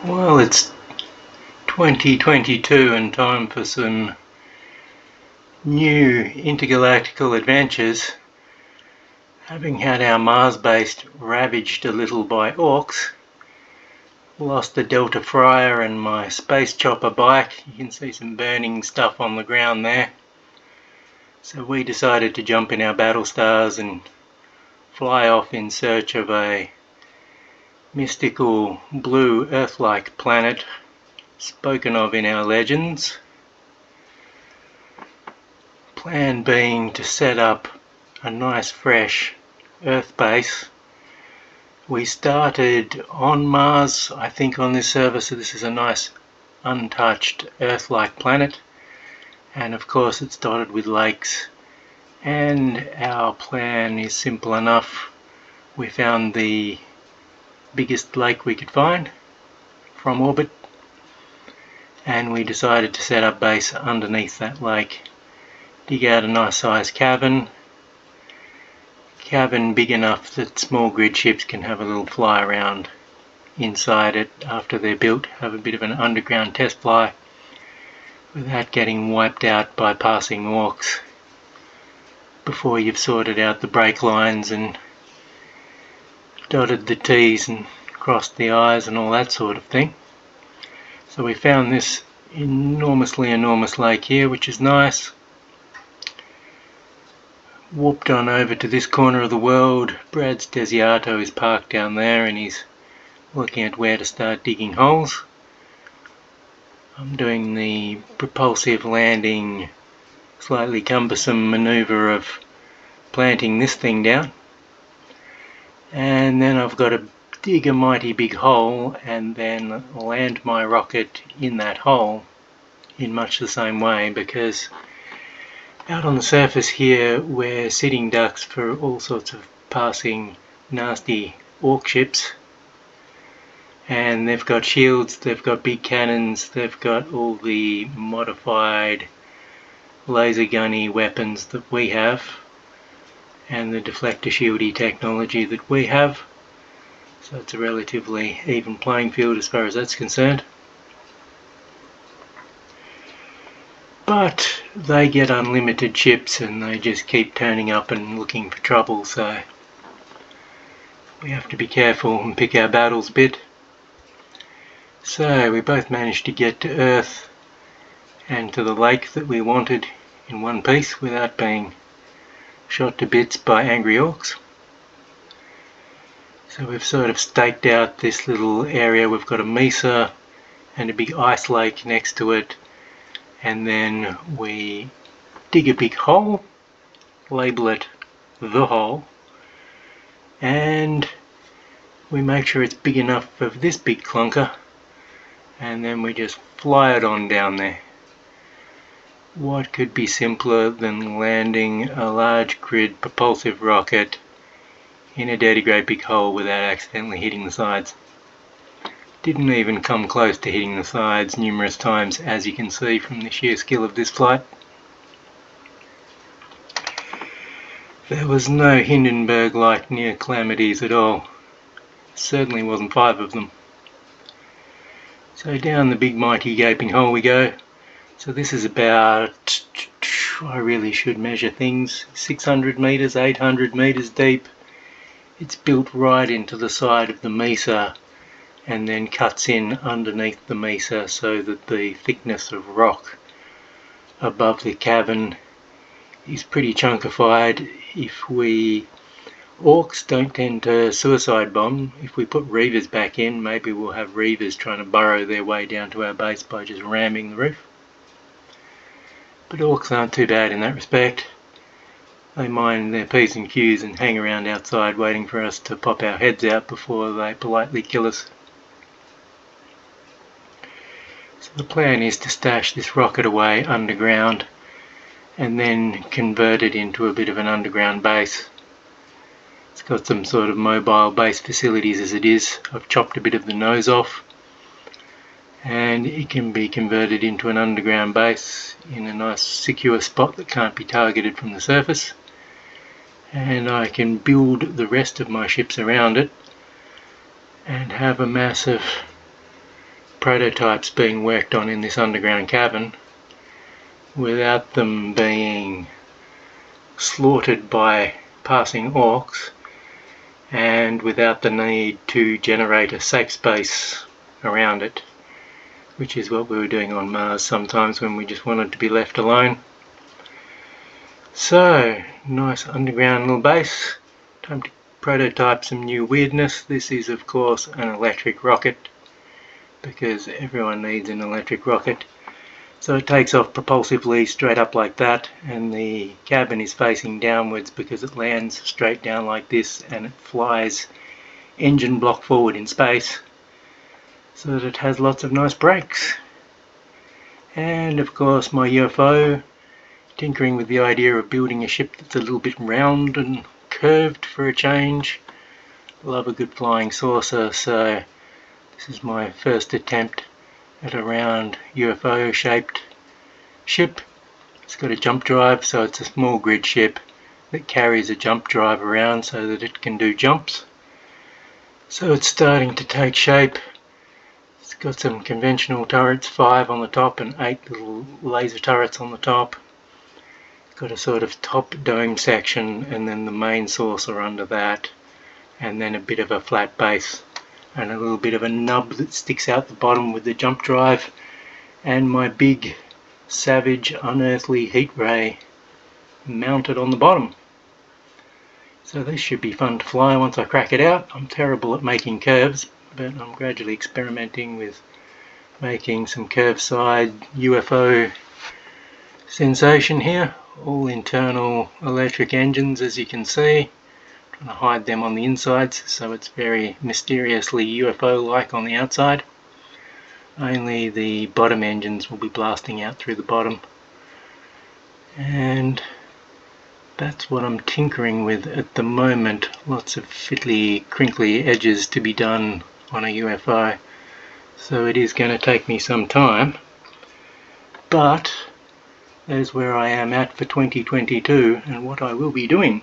Well, it's 2022 and time for some new intergalactical adventures. Having had our Mars base ravaged a little by orcs, lost the Delta Flyer and my space chopper bike. You can see some burning stuff on the ground there. So we decided to jump in our battle stars and fly off in search of a mystical blue Earth-like planet spoken of in our legends. Plan being to set up a nice fresh Earth base. We started on Mars, I think, on this server, so this is a nice untouched Earth-like planet, and of course it's dotted with lakes, and our plan is simple enough. We found the biggest lake we could find from orbit, and we decided to set up base underneath that lake. Dig out a nice sized cavern big enough that small grid ships can have a little fly around inside it after they're built, have a bit of an underground test fly without getting wiped out by passing orcs before you've sorted out the brake lines and dotted the T's and crossed the I's and all that sort of thing. So we found this enormous lake here, which is nice. Warped on over to this corner of the world. Brad's Desiato is parked down there and he's looking at where to start digging holes. I'm doing the propulsive landing, slightly cumbersome manoeuvre of planting this thing down. And then I've got to dig a mighty big hole and then land my rocket in that hole in much the same way, because out on the surface here we're sitting ducks for all sorts of passing nasty orc ships, and they've got shields, they've got big cannons, they've got all the modified laser gunny weapons that we have and the deflector shieldy technology that we have, so it's a relatively even playing field as far as that's concerned. But they get unlimited chips and they just keep turning up and looking for trouble, so we have to be careful and pick our battles a bit. So we both managed to get to Earth and to the lake that we wanted in one piece without being shot to bits by angry orcs. So we've sort of staked out this little area. We've got a mesa and a big ice lake next to it, and then we dig a big hole, label it the hole, and we make sure it's big enough for this big clunker, and then we just fly it on down there. What could be simpler than landing a large grid propulsive rocket in a dirty great big hole without accidentally hitting the sides? Didn't even come close to hitting the sides numerous times, as you can see from the sheer skill of this flight. There was no Hindenburg-like near calamities at all. Certainly wasn't 5 of them. So down the big mighty gaping hole we go. So this is about, I really should measure things, 600 meters, 800 meters deep. It's built right into the side of the mesa and then cuts in underneath the mesa so that the thickness of rock above the cavern is pretty chunkified. Orcs don't tend to suicide bomb. If we put reavers back in, maybe we'll have reavers trying to burrow their way down to our base by just ramming the roof. But orcs aren't too bad in that respect. They mind their P's and Q's and hang around outside waiting for us to pop our heads out before they politely kill us. So the plan is to stash this rocket away underground and then convert it into a bit of an underground base. It's got some sort of mobile base facilities as it is. I've chopped a bit of the nose off and it can be converted into an underground base in a nice secure spot that can't be targeted from the surface, and I can build the rest of my ships around it and have a massive prototypes being worked on in this underground cavern without them being slaughtered by passing orcs, and without the need to generate a safe space around it, which is what we were doing on Mars sometimes when we just wanted to be left alone. So, nice underground little base. Time to prototype some new weirdness. This is of course an electric rocket, because everyone needs an electric rocket. So it takes off propulsively straight up like that, and the cabin is facing downwards because it lands straight down like this, and it flies engine block forward in space so that it has lots of nice brakes. And of course my UFO, tinkering with the idea of building a ship that's a little bit round and curved for a change. Love a good flying saucer, so this is my first attempt at a round UFO shaped ship. It's got a jump drive, so it's a small grid ship that carries a jump drive around so that it can do jumps. So it's starting to take shape. It's got some conventional turrets, 5 on the top and 8 little laser turrets on the top. It's got a sort of top dome section and then the main saucer under that, and then a bit of a flat base and a little bit of a nub that sticks out the bottom with the jump drive, and my big savage unearthly heat ray mounted on the bottom. So this should be fun to fly once I crack it out. I'm terrible at making curves, but I'm gradually experimenting with making some curved side UFO sensation here. All internal electric engines, as you can see. Trying to hide them on the insides so it's very mysteriously UFO-like on the outside. Only the bottom engines will be blasting out through the bottom, and that's what I'm tinkering with at the moment. Lots of fiddly crinkly edges to be done on a UFO, so it is going to take me some time, but there's where I am at for 2022 and what I will be doing.